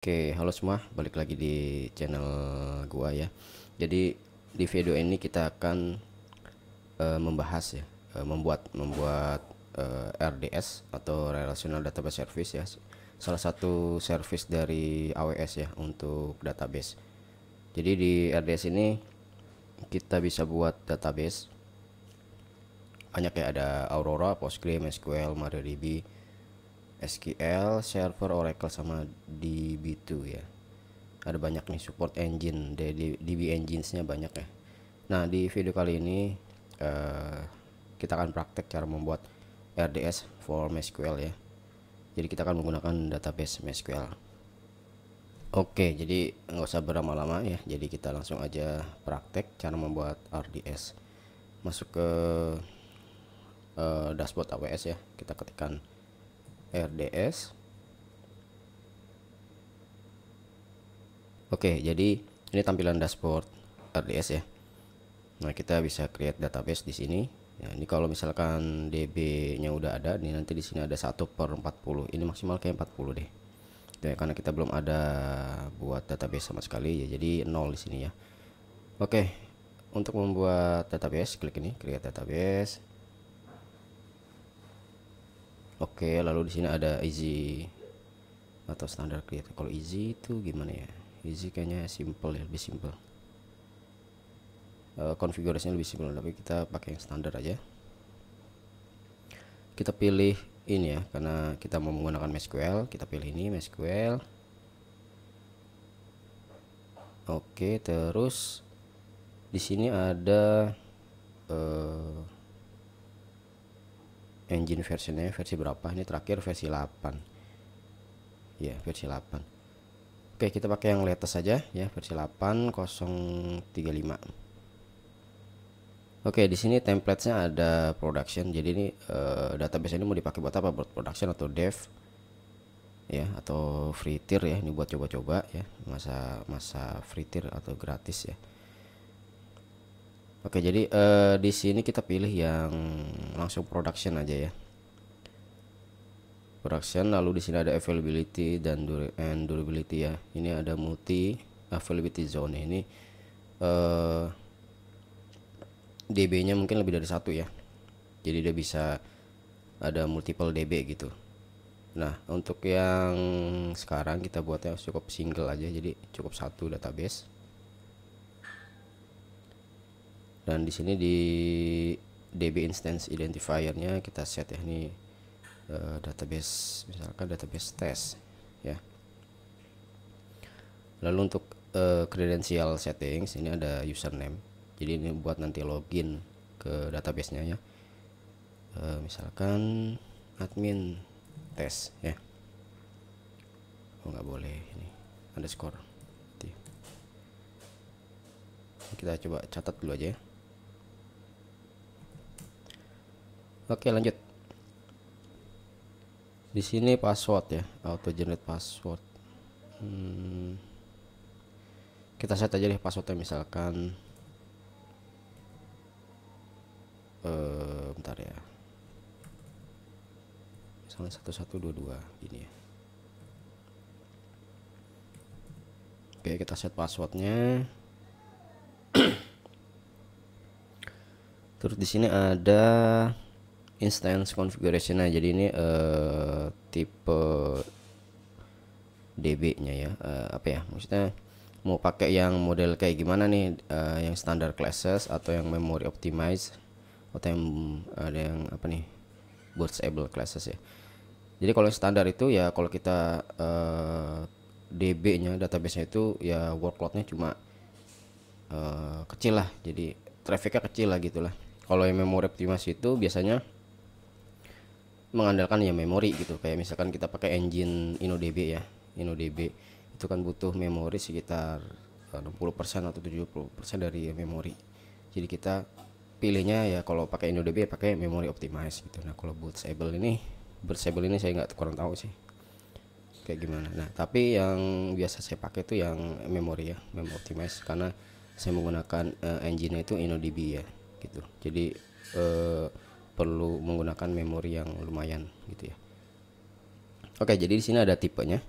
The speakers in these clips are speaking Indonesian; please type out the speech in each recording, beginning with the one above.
Oke, halo semua, balik lagi di channel gua ya. Jadi di video ini kita akan membahas ya, membuat RDS atau Relational Database Service ya. Salah satu service dari AWS ya untuk database. Jadi di RDS ini kita bisa buat database banyak ya, ada Aurora, Postgre, MySQL, MariaDB, SQL Server, Oracle sama DB2 ya. Ada banyak nih support engine, DB enginesnya banyak ya. Nah di video kali ini kita akan praktek cara membuat RDS for MySQL ya. Jadi kita akan menggunakan database MySQL. Oke, jadi nggak usah berlama-lama ya. Jadi kita langsung aja praktek cara membuat RDS. Masuk ke dashboard AWS ya. Kita ketikkan RDS. Oke, jadi ini tampilan dashboard RDS ya. Nah, kita bisa create database di sini. Ya, ini kalau misalkan DB-nya udah ada, nih nanti di sini ada 1/40. Ini maksimal kayak 40 deh. Ya, karena kita belum ada buat database sama sekali ya, jadi 0 di sini ya. Oke, untuk membuat database, klik ini create database. Oke, lalu di sini ada easy atau standar create. Kalau easy itu gimana ya? Easy kayaknya simple ya, lebih simple. Konfigurasinya lebih simple, tapi kita pakai yang standar aja. Kita pilih ini ya, karena kita mau menggunakan MySQL, kita pilih ini MySQL. Oke, terus di sini ada engine versionnya, versi berapa? Ini terakhir versi 8 ya, versi 8. Oke, kita pakai yang latest saja ya, versi 8.035. Oke, di sini templatesnya ada production. Jadi ini database ini mau dipakai buat apa? Buat production atau dev ya, atau free tier ya. Ini buat coba-coba ya, masa free tier atau gratis ya. Oke, jadi di sini kita pilih yang langsung production aja ya. Production, lalu di sini ada availability dan durability ya. Ini ada multi availability zone. Ini DB-nya mungkin lebih dari satu ya. Jadi dia bisa ada multiple DB gitu. Nah, untuk yang sekarang kita buatnya cukup single aja, jadi cukup satu database. Dan di sini di DB instance identifier-nya kita set ya, ini database, misalkan database test ya. Lalu untuk credential settings ini ada username. Jadi ini buat nanti login ke database-nya ya. Misalkan admin tes ya. Oh, nggak boleh ini underscore. Kita coba catat dulu aja ya. Oke, lanjut. Di sini password ya, auto generate password. Kita set aja deh passwordnya, misalkan bentar ya, misalnya 1122 gini ya. Oke, kita set passwordnya. Terus di sini ada instance configuration. Nah, jadi ini tipe DB-nya ya, apa ya? Maksudnya mau pakai yang model kayak gimana nih? Yang standar classes atau yang memory optimized atau yang ada yang apa nih? Bootable classes ya. Jadi kalau yang standar itu ya, kalau kita DB-nya, database-nya itu ya workload-nya cuma kecil lah, jadi trafficnya kecil lah gitulah. Kalau yang memory optimized itu biasanya mengandalkan ya memori gitu, kayak misalkan kita pakai engine InnoDB ya. InnoDB itu kan butuh memori sekitar 60% atau 70% dari memori. Jadi kita pilihnya ya, kalau pakai InnoDB pakai memori optimized gitu. Nah, kalau bootable ini saya nggak kurang tahu sih kayak gimana. Nah, tapi yang biasa saya pakai itu yang memori ya, memori optimized, karena saya menggunakan engine itu InnoDB ya gitu. Jadi perlu menggunakan memori yang lumayan gitu ya. Oke, jadi di sini ada tipenya.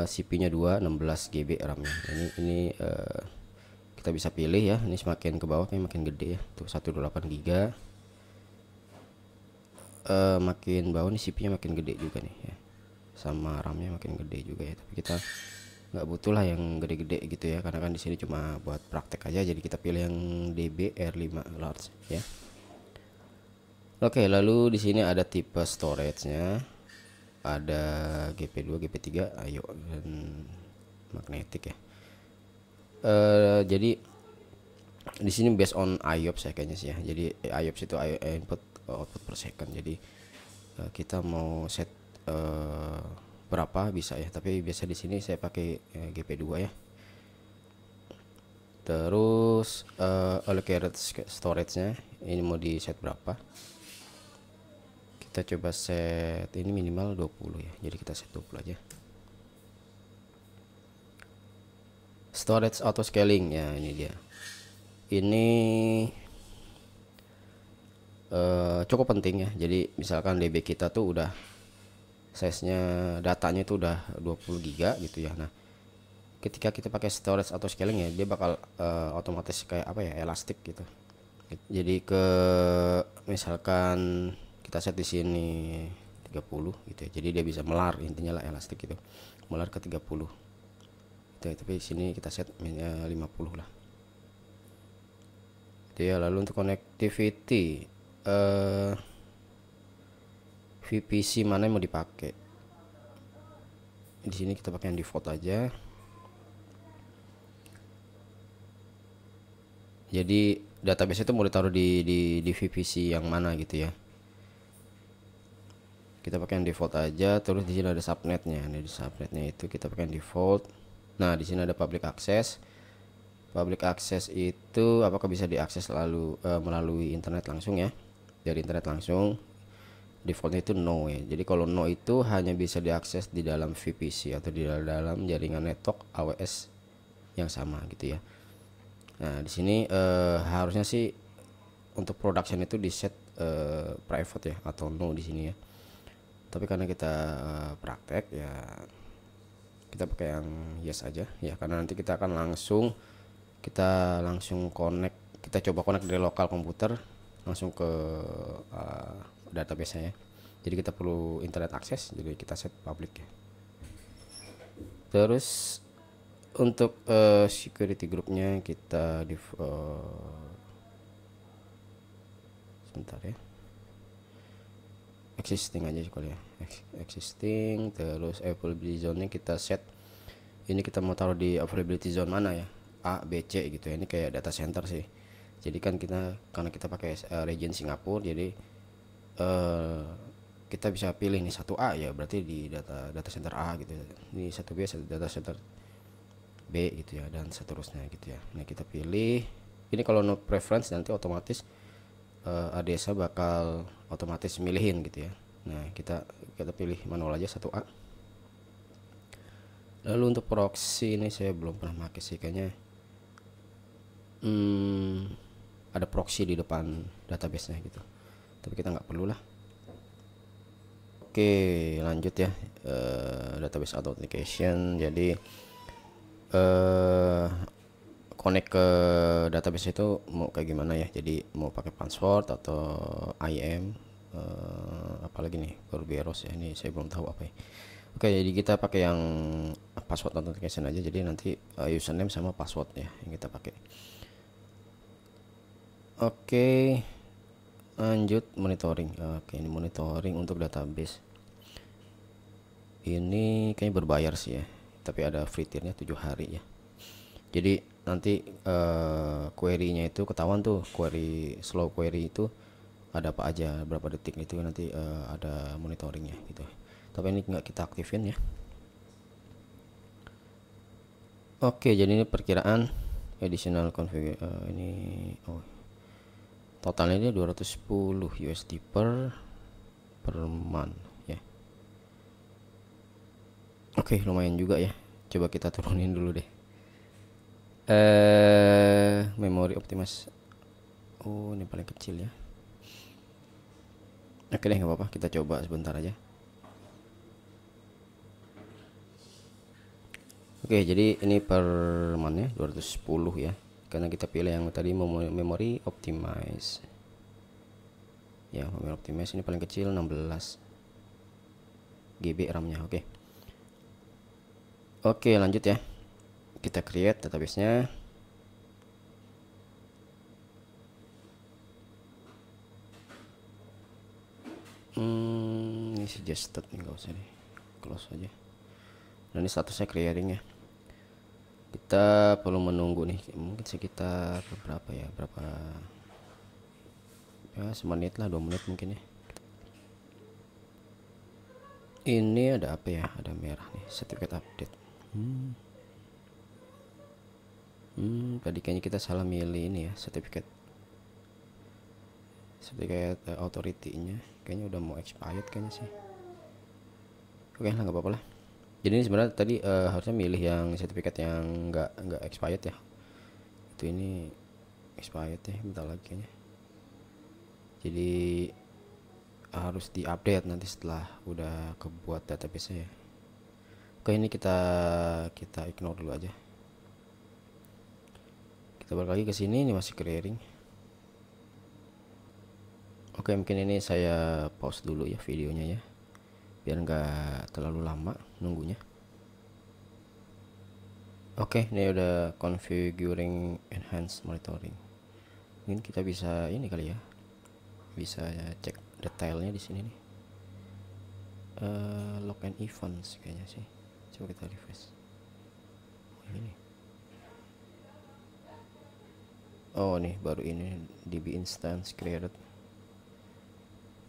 CPU-nya 2 16 GB RAM-nya. Ini kita bisa pilih ya. Ini semakin ke bawah makin gede ya. Tuh 128 GB. Makin bawah nih CPU-nya makin gede juga nih ya. Sama RAM-nya makin gede juga ya. Tapi kita nggak butuh lah yang gede-gede gitu ya, karena kan di sini cuma buat praktek aja. Jadi kita pilih yang DBR5 large ya. Oke, lalu di sini ada tipe storage-nya. Ada GP2, GP3, IO dan magnetic ya. Jadi di sini based on IOPS ya kayaknya sih ya. Jadi IOPS itu input output per second. Jadi kita mau set berapa bisa ya, tapi biasa di sini saya pakai GP2 ya. Terus allocated storage-nya ini mau di set berapa? Kita coba set ini minimal 20 ya. Jadi kita set 20 aja. Storage auto scaling ya, ini dia. Ini cukup penting ya. Jadi misalkan DB kita tuh udah size-nya datanya itu udah 20 GB gitu ya. Nah, ketika kita pakai storage auto scaling ya, dia bakal otomatis kayak apa ya, elastik gitu. Jadi misalkan kita set di sini 30 gitu ya. Jadi dia bisa melar, intinya lah elastik gitu. Melar ke 30. Gitu ya, tapi sini kita set 50 lah. Itu ya. Lalu untuk connectivity VPC mana yang mau dipakai? Di sini kita pakai yang default aja. Jadi database itu mau ditaruh di VPC yang mana gitu ya. Kita pakai yang default aja. Terus di sini ada subnetnya. Nah, di subnetnya itu kita pakai yang default. Nah, di sini ada public access. Public access itu apakah bisa diakses melalui internet langsung ya? Dari internet langsung. Defaultnya itu no ya. Jadi kalau no itu hanya bisa diakses di dalam VPC atau di dalam jaringan network AWS yang sama gitu ya. Nah, di sini harusnya sih untuk production itu di set private ya atau no di sini ya. Tapi karena kita praktek ya, kita pakai yang yes aja ya, karena nanti kita akan langsung connect, kita coba connect dari lokal komputer langsung ke database nya. Jadi kita perlu internet akses, jadi kita set public ya. Terus untuk security groupnya kita sebentar ya, existing aja sekali ya, existing. Terus availability zone nya kita set, ini kita mau taruh di availability zone mana ya, A, B, C gitu ya. Ini kayak data center sih. Jadi kan karena kita pakai region Singapura, jadi kita bisa pilih nih 1A ya, berarti di data center A gitu. Ini 1B data center B gitu ya, dan seterusnya gitu ya. Nah, kita pilih ini. Kalau no preference nanti otomatis ADSA bakal otomatis milihin gitu ya. Nah, kita pilih manual aja 1A. Lalu untuk proxy ini saya belum pernah pakai sih kayaknya. Ada proxy di depan database nya gitu, tapi kita nggak perlu lah. Oke, lanjut ya. Database authentication. Jadi connect ke database itu mau kayak gimana ya? Jadi mau pakai password atau IM, apalagi nih Kerberos ya, ini saya belum tahu apa ya. Oke, jadi kita pakai yang password authentication aja. Jadi nanti username sama password ya yang kita pakai. Oke, lanjut monitoring. Oke, ini monitoring untuk database. Ini kayaknya berbayar sih ya, tapi ada free tier-nya 7 hari ya. Jadi nanti query-nya itu ketahuan tuh, slow query itu ada apa aja, berapa detik itu nanti ada monitoringnya gitu. Tapi ini nggak kita aktifin ya. Oke, jadi ini perkiraan additional config ini totalnya ini 210 USD per month ya. Oke, lumayan juga ya. Coba kita turunin dulu deh. Memori optimize. Oh, ini paling kecil ya. Oke deh, nggak apa-apa, kita coba sebentar aja. Oke, jadi ini permannya 210 ya, karena kita pilih yang tadi memori optimize ya. Memori optimize ini paling kecil 16 GB RAM-nya. Oke, lanjut ya, kita create database-nya. Ini suggested nih, nggak usah deh, close aja. Nah, ini statusnya clearing ya. Kita perlu menunggu nih, mungkin sekitar berapa ya, semenit lah, 2 menit mungkin ya. Ini ada apa ya, ada merah nih, certificate update. Tadi kayaknya kita salah milih ini ya, certificate authority-nya kayaknya udah mau expired kayaknya sih. Oke lah, nggak apa-apa lah. Jadi ini sebenarnya tadi harusnya milih yang sertifikat yang nggak expired ya. Itu ini expired ya, bentar lagi kayaknya. Jadi harus diupdate nanti setelah udah kebuat database ya. Oke, ini kita ignore dulu aja. Kita balik lagi ke sini, ini masih clearing. Oke, mungkin ini saya pause dulu ya videonya ya, biar nggak terlalu lama nunggunya. Oke, ini udah configuring enhanced monitoring. Mungkin kita bisa ini kali ya, bisa cek detailnya di sini nih. Log and events kayaknya sih. Coba kita refresh. Ini. Oh nih, baru ini DB instance created.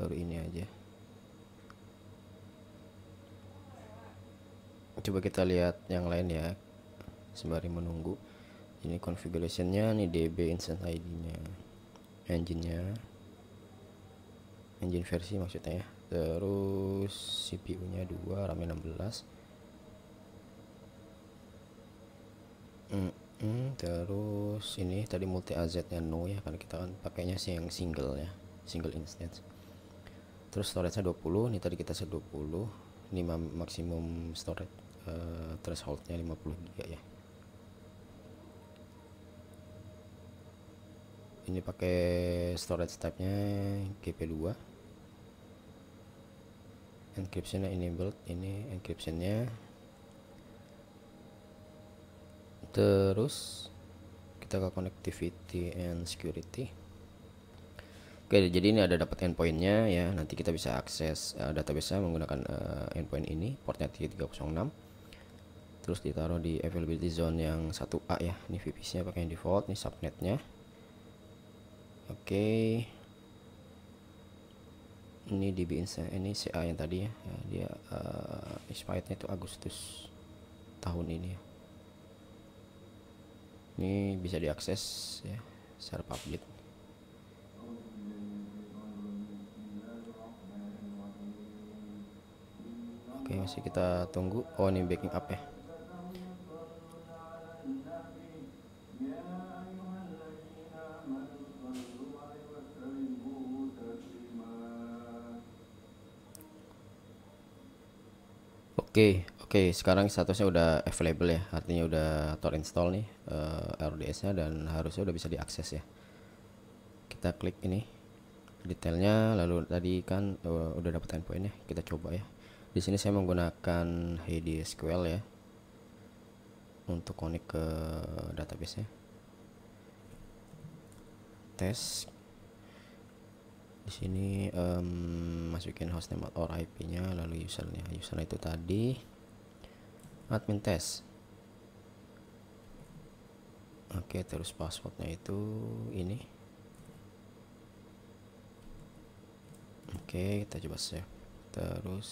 Baru ini aja. Coba kita lihat yang lain ya, sembari menunggu. Ini configurationnya nih, DB instance ID-nya, engine-nya, engine versi maksudnya ya. Terus CPU-nya 2, RAM-nya 16. Terus ini tadi multi AZ-nya no ya, karena kita kan pakainya sih yang single ya, single instance. Terus storage-nya 20, ini tadi kita set 20. Ini maksimum storage threshold-nya 50 GB ya. Ini pakai storage type-nya GP2. Encryption-nya enabled, ini encryption-nya. Terus kita ke connectivity and security. Oke, jadi ini ada dapat endpoint-nya ya. Nanti kita bisa akses database-nya menggunakan endpoint ini, portnya 3306. Terus ditaruh di availability zone yang 1A ya. Ini VPC-nya pakai yang default, ini subnet-nya. Oke. Ini DB instance, ini CA yang tadi ya. Dia expired-nya itu Agustus tahun ini ya. Ini bisa diakses ya secara public. Oke, masih kita tunggu. Oh, ini backing up ya. Oke, sekarang statusnya udah available ya, artinya udah install nih RDS-nya, dan harusnya udah bisa diakses ya. Kita klik ini detailnya, lalu tadi kan udah dapat endpoint-nya, kita coba ya. Di sini saya menggunakan HDSQL ya untuk connect ke database-nya. Tes di sini masukin hostname or IP-nya, lalu usernya itu tadi admin test. Oke, terus passwordnya itu ini. Oke, kita coba save. Terus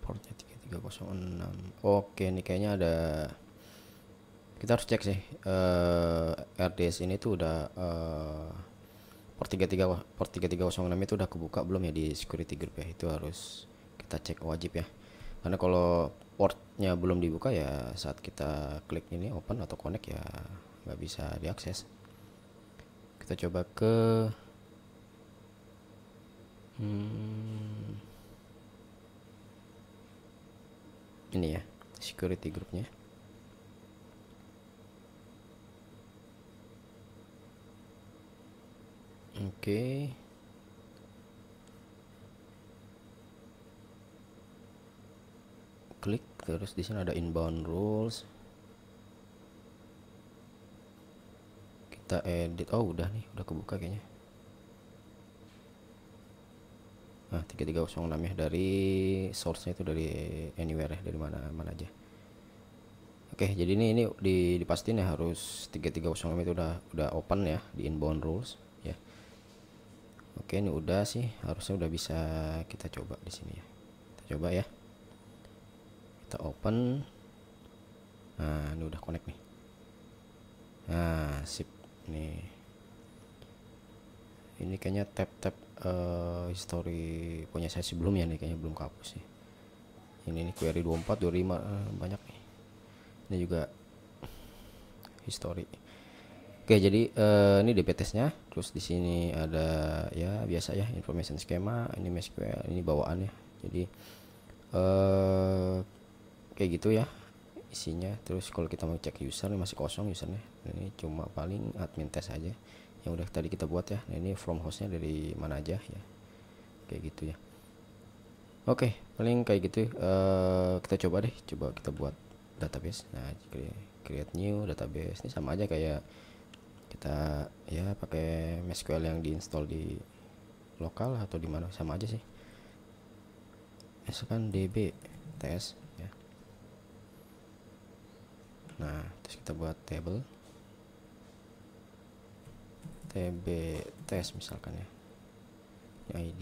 portnya 3306. Oke, ini kayaknya ada, kita harus cek sih RDS ini tuh udah port 3306 itu udah kebuka belum ya di security group ya. Itu harus kita cek, wajib ya, karena kalau portnya belum dibuka ya, saat kita klik ini open atau connect ya nggak bisa diakses. Kita coba ke ini ya, security groupnya. Oke. Klik terus di sini ada inbound rules. Kita edit. Oh, udah nih, udah kebuka kayaknya. Nah, 3306 ya, dari source-nya itu dari anywhere ya, dari mana aja. Oke, jadi ini dipastiin ya harus 3306 itu udah open ya di inbound rules ya. Oke, ini udah sih, harusnya udah bisa kita coba di sini ya. Kita coba ya. Kita open. Nah, ini udah connect nih. Nah, sip nih. Ini kayaknya tab history punya saya sebelumnya nih, kayaknya belum kehapus sih. Ini nih query 24 25 banyak nih. Ini juga history. Oke, jadi ini DB-test-nya. Terus di sini ada ya biasa ya, information schema, ini MySQL, ini bawaannya. Jadi kayak gitu ya isinya. Terus kalau kita mau cek user, ini masih kosong usernya. Ini cuma paling admin test aja yang udah tadi kita buat ya. Nah, ini from hostnya dari mana aja ya, kayak gitu ya. Oke, paling kayak gitu. Kita coba kita buat database. Nah, create new database. Ini sama aja kayak kita ya pakai MySQL yang diinstal di lokal atau di mana, sama aja sih. Misalkan db test ya. Nah, terus kita buat table tb test misalkan ya, ini ID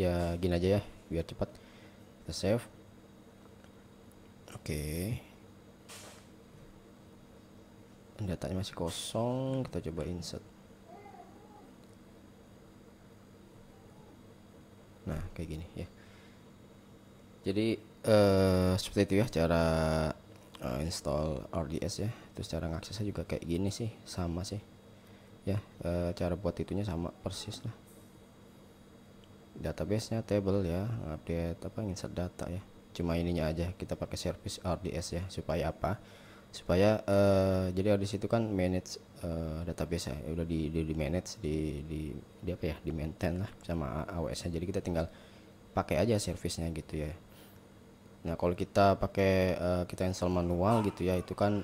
ya, gini aja ya biar cepat. Kita save. Oke, datanya masih kosong, kita coba insert. Nah, kayak gini ya. Jadi seperti itu ya cara install RDS ya. Terus cara ngaksesnya juga kayak gini sih, sama sih ya. Cara buat itunya sama persis lah. Database-nya table ya, update insert data ya. Cuma ininya aja kita pakai service RDS ya, supaya apa? Supaya jadi RDS itu kan manage database ya, udah di manage di apa ya, di maintain lah sama AWS-nya. Jadi kita tinggal pakai aja service-nya gitu ya. Nah, kalau kita pakai kita install manual gitu ya, itu kan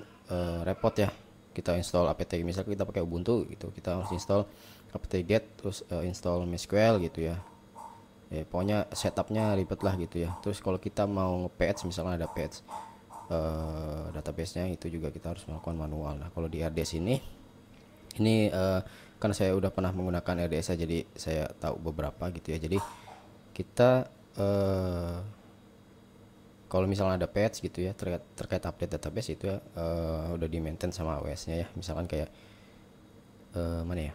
repot ya. Kita install apt, misalnya kita pakai Ubuntu gitu, kita harus install apt-get terus install MySQL gitu ya. Pokoknya setupnya ribet lah gitu ya. Terus kalau kita mau nge-patch, misalnya ada patch database-nya, itu juga kita harus melakukan manual. Nah, kalau di RDS ini karena saya udah pernah menggunakan RDS, jadi saya tahu beberapa gitu ya. Jadi kita kalau misalnya ada patch gitu ya terkait update database itu ya udah di maintain sama AWS-nya ya. Misalkan kayak mana ya,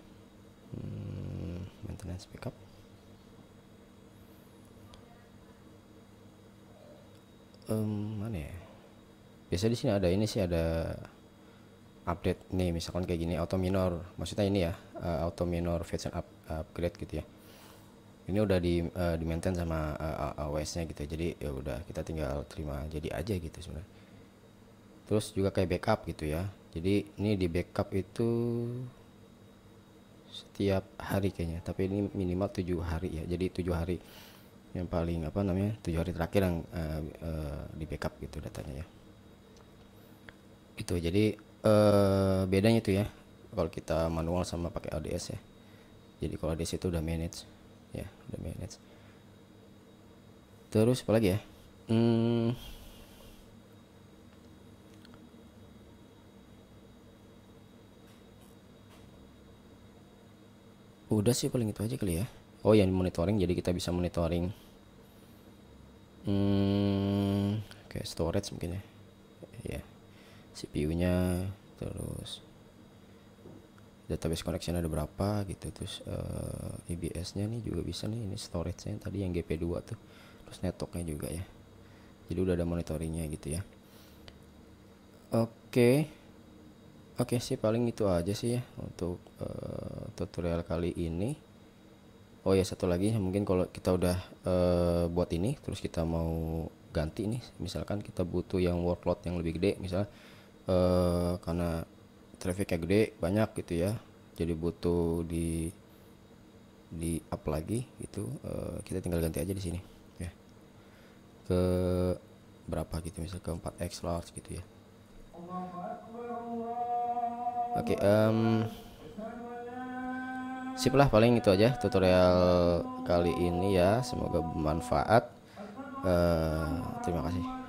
maintenance backup. Mana ya? Biasa di sini ada ini sih, ada update nih, misalkan kayak gini auto minor, maksudnya ini ya auto minor version upgrade gitu ya. Ini udah di maintain sama AWS-nya gitu ya. Jadi ya udah kita tinggal terima jadi aja gitu sebenarnya. Terus juga kayak backup gitu ya. Jadi ini di backup itu setiap hari kayaknya, tapi ini minimal 7 hari ya. Jadi 7 hari yang paling 7 hari terakhir yang di backup gitu datanya ya. Itu jadi bedanya itu ya kalau kita manual sama pakai RDS ya. Jadi kalau RDS itu udah manage ya, udah manage. Terus apa lagi ya, udah sih paling itu aja kali ya. Oh, yang monitoring, jadi kita bisa monitoring kayak storage mungkin ya, ya CPU-nya, terus database connection ada berapa gitu. Terus EBS-nya nih juga bisa nih, ini storage-nya tadi yang GP2 tuh. Terus network-nya juga ya. Jadi udah ada monitoringnya gitu ya. Oke sih, paling itu aja sih ya untuk tutorial kali ini. Oh ya, satu lagi mungkin, kalau kita udah buat ini terus kita mau ganti nih, misalkan kita butuh yang workload yang lebih gede, misalnya karena trafficnya gede banyak gitu ya, jadi butuh di up lagi itu, kita tinggal ganti aja di sini ya ke berapa gitu, misalnya ke 4x large gitu ya. Oke, sip lah, paling itu aja tutorial kali ini ya, semoga bermanfaat. Terima kasih.